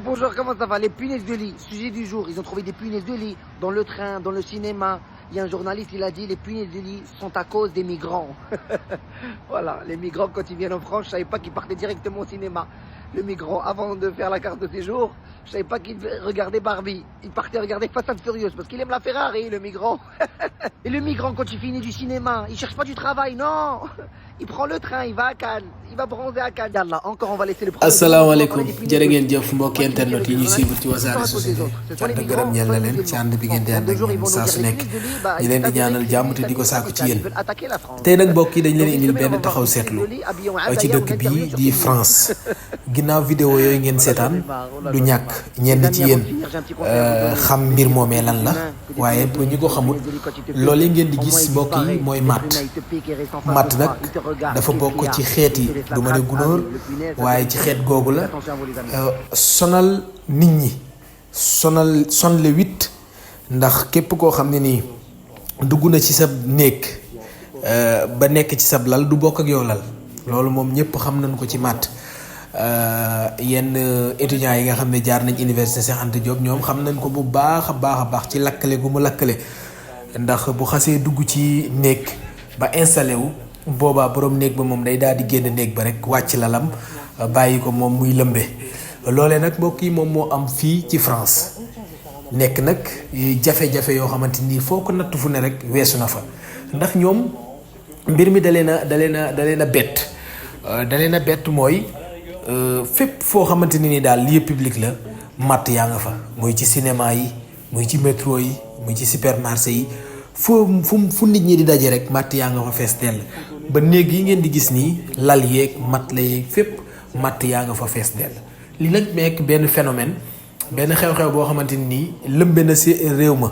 bonjour, comment ça va? Les punaises de lit, sujet du jour. Ils ont trouvé des punaises de lit dans le train, dans le cinéma. Il y a un journaliste, il a dit les punaises de lit sont à cause des migrants. Voilà, les migrants, quand ils viennent en France, je ne savais pas qu'ils partaient directement au cinéma. Le migrant, avant de faire la carte de séjour, je ne savais pas qu'il devait regarder Barbie. Il partait regarder Fast and Furious parce qu'il aime la Ferrari, le migrant. Et le migrant, quand il finit du cinéma, il cherche pas du travail, non. Il prend le train, il va à Cannes, il va bronzer à Cannes. Yallah, encore on va laisser le premier. asalaamaaleykum jërë ngeen jëf mbokki internet yi ñu suivre ci Wassare Société cant gërëm ñeel na leen ci ànd bi ngeen di ànd ak ñun saa su nekk ñi leen di ñaanal jàmm te di ko sàkku ci yéen tey nag mbokk yi dañ leen indil benn taxaw seetlu ci dëkk bii di France ginnaaw vidéo yooyu ngeen seetaan du ñàkk ñenn ci yéen xam mbir moomee lan la waaye bu ñu ko xamul loolu yi ngeen di gis mbokk yi mooy matt nag dafa bokk ci xeet yi du ma ne gunóor waaye ci xeet googu la sonal nit ñi sonle wit ndax képp koo xam ne nii dugg na ci sa néeg ba nekk ci sab lal du bokk ak yow lal loolu moom ñëpp xam nañ ko ci matt yenn étudiants yi nga xam ne jaar nañ université Cheikh Anta Diop ñoom xam nañ ko bu baax a baax ci lakkale gu mu lakkale ndax bu xasee dugg ci néeg ba installé wu boobaa borom néeg ba moom day daal di génn néeg ba rek wàcc lalam bàyyi ko moom muy lëmbe loolee nag mbokk yi moom moo am fii ci France nekk nag jafe-jafe yoo xamante ni foo ko natt fu ne rek weesu na fa ndax ñoom mbir mi da leen a bett mooy fépp foo xamante ni daal lieu public la matt yaa nga fa muy ci cinéma yi muy ci métro yi muy ci supermarché yi fu nit ñi di daje rek matt yaa nga fa fees dell ba néeg yi ngeen di gis nii lal yeeg matt la yeeg fépp matt yaa nga fa fees dell li nag nekk benn phénomène benn xew-xew boo xamante ni lëmbe na réew ma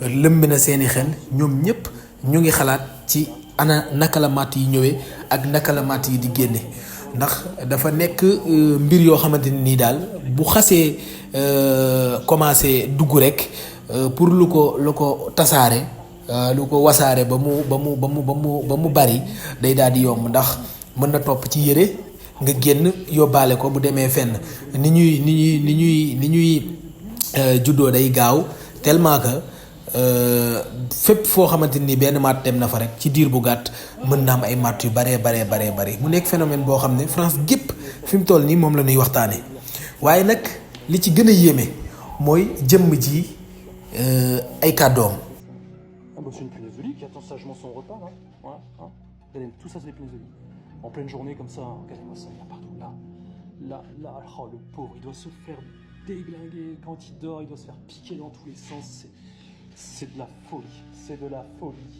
lëmbe na seeni xel ñoom ñëpp ñu ngi xalaat ci naka la matt yi ñëwee ak naka la matt yi di génne ndax dafa nekk mbir yoo xamante ni daal bu xasee commencé dugg rek pour lu ko tasaare lu ko wasaare ba mu bari day daal di yomb ndax mën na topp ci yére nga génn yóbbaale ko bu demee fenn ni ñuy juddoo day gaaw tellement que fépp foo xamante ni benn matt dem na fa rek ci diir bu gàtt mën na am ay matt yu baree mu nekk phénomène boo xam ne France gépp fi mu toll nii moom la ñuy waxtaanee waaye nag li ci gën a yéeme mooy jëmm ji ay kàddoom. C'est une punaise de lit qui attend sagement son repas là. Voilà, hein. Regardez, tout ça c'est des punaises de lit. En pleine journée comme ça, regardez-moi ça, il y en a partout. Là, oh, le pauvre, il doit se faire déglinguer. Quand il dort, il doit se faire piquer dans tous les sens. C'est de la folie.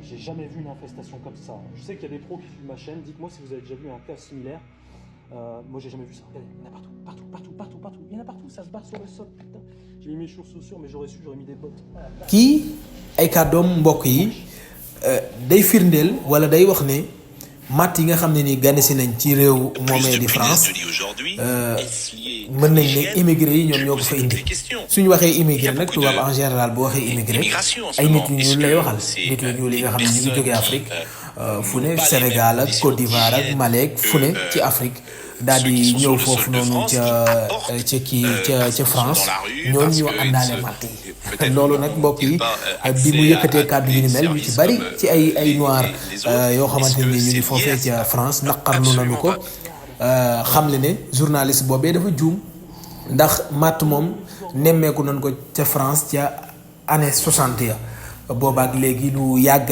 J'ai jamais vu une infestation comme ça. Je sais qu'il y a des pros qui suivent ma chaîne. Dites-moi si vous avez déjà vu un cas similaire. Moi j'ai jamais vu ça. Regardez, il y en a partout. Il y en a partout, ça se barre sur le sol, putain. J'ai mis mes chaussures, mais j'aurais mis des bottes. kii ay kàddoom mbokk yi day firndeel wala day wax ne matt yi nga xam ne ni gane si nañ ci réew moomee di France mën nañ ne immigré yi ñoom ñoo ko fa indi suñu waxee immigré nag tubaab en général bu waxee immigré ay nit ñu ñuul lay waxal nit ñu ñuul yi nga xam ne ñu ngi jógee Afrique fu ne Sénégal ak Côte d'Ivoire ak Mali fu ne ci Afrique daal di ñëw foofu noonu ca France ñooñu ñoo àndaale matt yi loolu nag mbokk yi bi mu yëkkatee kàddu yu ni mel ñu ci bari ci ay noir yoo xamante ni ñu ngi foofee ca France naqarlu nañu ko xam le ne journaliste boobee dafa juum ndax matt moom nemmeeku nañ ko ca France ca année 60 ya boobaak léegi lu yàgg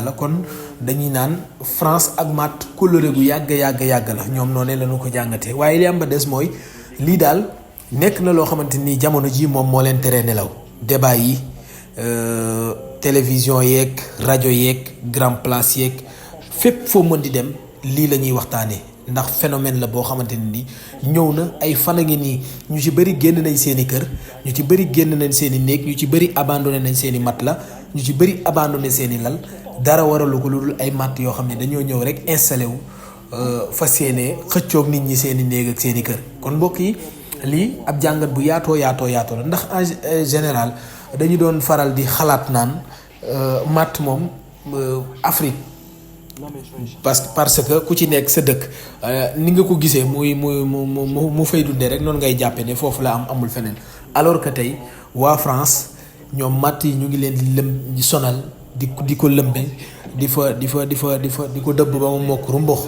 la kon dañuy naan France ak matt coloré gu yàgg la ñoom noonu la ñu ko jàngatee waaye li am ba des mooy lii daal nekk na loo xamante ni jamono ji moom moo leen teree nelaw débat yi télévision yeeg rajo yeeg grand place yeeg fépp foo mën di dem lii la ñuy waxtaanee ndax phénomène la boo xamante ni ñëw na ay fan a ngi nii ñu ci bëri génn nañ seeni kër ñu ci bëri génn nañ seeni néeg ñu ci bëri abandonné nañ seeni matelas ñu ci bëri abandonné seeni lal dara waralu ko lu dul ay matt yoo xam ne dañoo ñëw rek installé wu fas yéene xëccoog nit ñi seeni néeg ak seeni kër kon mbokk yi lii ab jàngat bu yaatoo la ndax en général dañu doon faral di xalaat naan matt moom Afrique parce que ku ci nekk sa dëkk ni nga ko gisee mu fay dundee rek noonu ngay jàppe ne foofu la amul feneen alors que tey waa France ñoom matt yi ñu ngi leen di sonal di ko lëmbe di ko dëbb ba mu mokk rumbux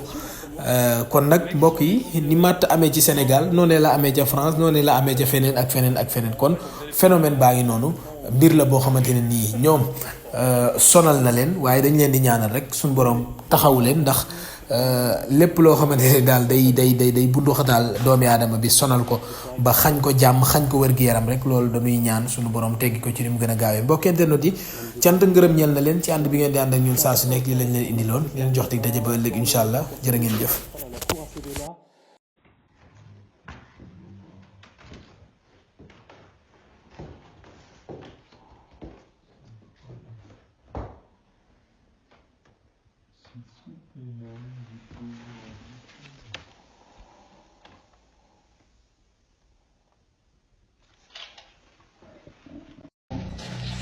kon nag mbokk yi ni matt amee ci Sénégal noonu la amee ca France noonu la amee ca feneen ak feneen kon phénomène baa ngi noonu mbir la boo xamante ne nii ñoom sonal na leen waaye dañ leen di ñaanal rek suñu borom taxawu leen ndax lépp loo xamante ne daal day bunduxataal doomi aadama bi sonal ko ba xañ ko jàmm xañ ko wér-gu-yaram rek loolu dañuy ñaan suñu borom teggi ko ci ni mu gën a gaawee mbokk internet yi cant ngërëm ñeel na leen ci ànd bi ngeen di ànd ak ñun saa su nekk li lañ leen indi loon leen jox dig daje ba ëllëg incha allah jërë ngeen jëf.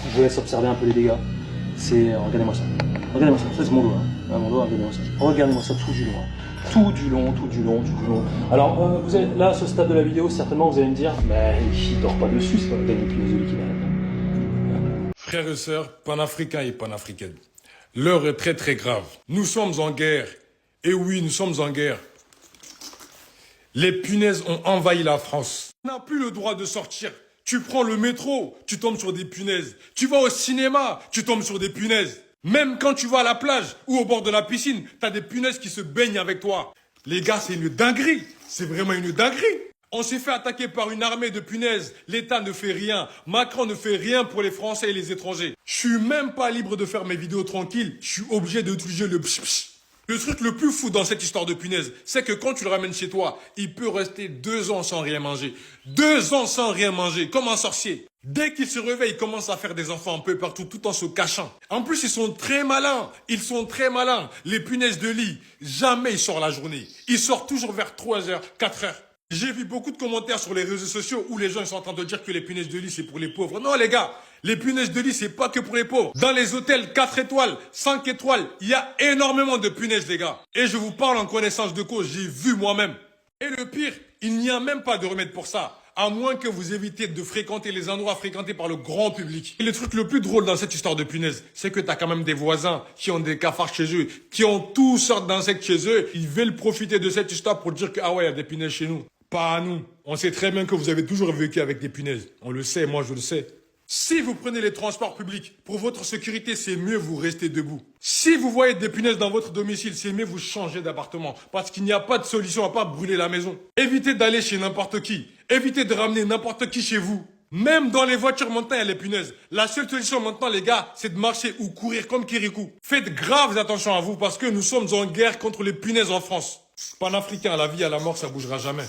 Je vous laisse observer un peu les dégâts. C'est... regardez-moi ça. Regardez-moi ça. Ça, c'est mon doigt. Hein. Mon doigt, regardez-moi ça. Regardez-moi ça tout du long. Tout du long. Alors, vous allez, là, à ce stade de la vidéo, certainement, vous allez me dire, mais il dort pas dessus, c'est pas le épineux qui va. Frères et sœurs, panafricains et panafricaines, l'heure est très très grave. Nous sommes en guerre. Et oui, nous sommes en guerre. Les punaises ont envahi la France. On n'a plus le droit de sortir. Tu prends le métro, tu tombes sur des punaises. Tu vas au cinéma, tu tombes sur des punaises. Même quand tu vas à la plage ou au bord de la piscine, t'as des punaises qui se baignent avec toi. Les gars, c'est une dinguerie. C'est vraiment une dinguerie. On s'est fait attaquer par une armée de punaises. L'État ne fait rien. Macron ne fait rien pour les Français et les étrangers. Je suis même pas libre de faire mes vidéos tranquilles. Je suis obligé d'utiliser le psh. Le truc le plus fou dans cette histoire de punaise, c'est que quand tu le ramènes chez toi, il peut rester 2 ans sans rien manger. 2 ans sans rien manger, comme un sorcier. Dès qu'il se réveille, il commence à faire des enfants un peu partout, tout en se cachant. En plus, ils sont très malins. Les punaises de lit, jamais ils sortent la journée. Ils sortent toujours vers 3h, 4h. J'ai vu beaucoup de commentaires sur les réseaux sociaux où les gens sont en train de dire que les punaises de lit, c'est pour les pauvres. Non, les gars, les punaises de lit, c'est pas que pour les pauvres. Dans les hôtels 4 étoiles, 5 étoiles, il y a énormément de punaises, les gars. Et je vous parle en connaissance de cause, j'ai vu moi-même. Et le pire, il n'y a même pas de remède pour ça. À moins que vous évitez de fréquenter les endroits fréquentés par le grand public. Et le truc le plus drôle dans cette histoire de punaise, c'est que t'as quand même des voisins qui ont des cafards chez eux, qui ont toutes sortes d'insectes chez eux. Ils veulent profiter de cette histoire pour dire que, ah ouais, il y a des punaises chez nous. Pas à nous. On sait très bien que vous avez toujours vécu avec des punaises. On le sait, moi je le sais. Si vous prenez les transports publics, pour votre sécurité, c'est mieux vous rester debout. Si vous voyez des punaises dans votre domicile, c'est mieux vous changer d'appartement. Parce qu'il n'y a pas de solution à part brûler la maison. Évitez d'aller chez n'importe qui. Évitez de ramener n'importe qui chez vous. Même dans les voitures maintenant, il y a les punaises. La seule solution maintenant, les gars, c'est de marcher ou courir comme Kirikou. Faites grave attention à vous parce que nous sommes en guerre contre les punaises en France. Panafricain, à la vie, à la mort, ça bougera jamais.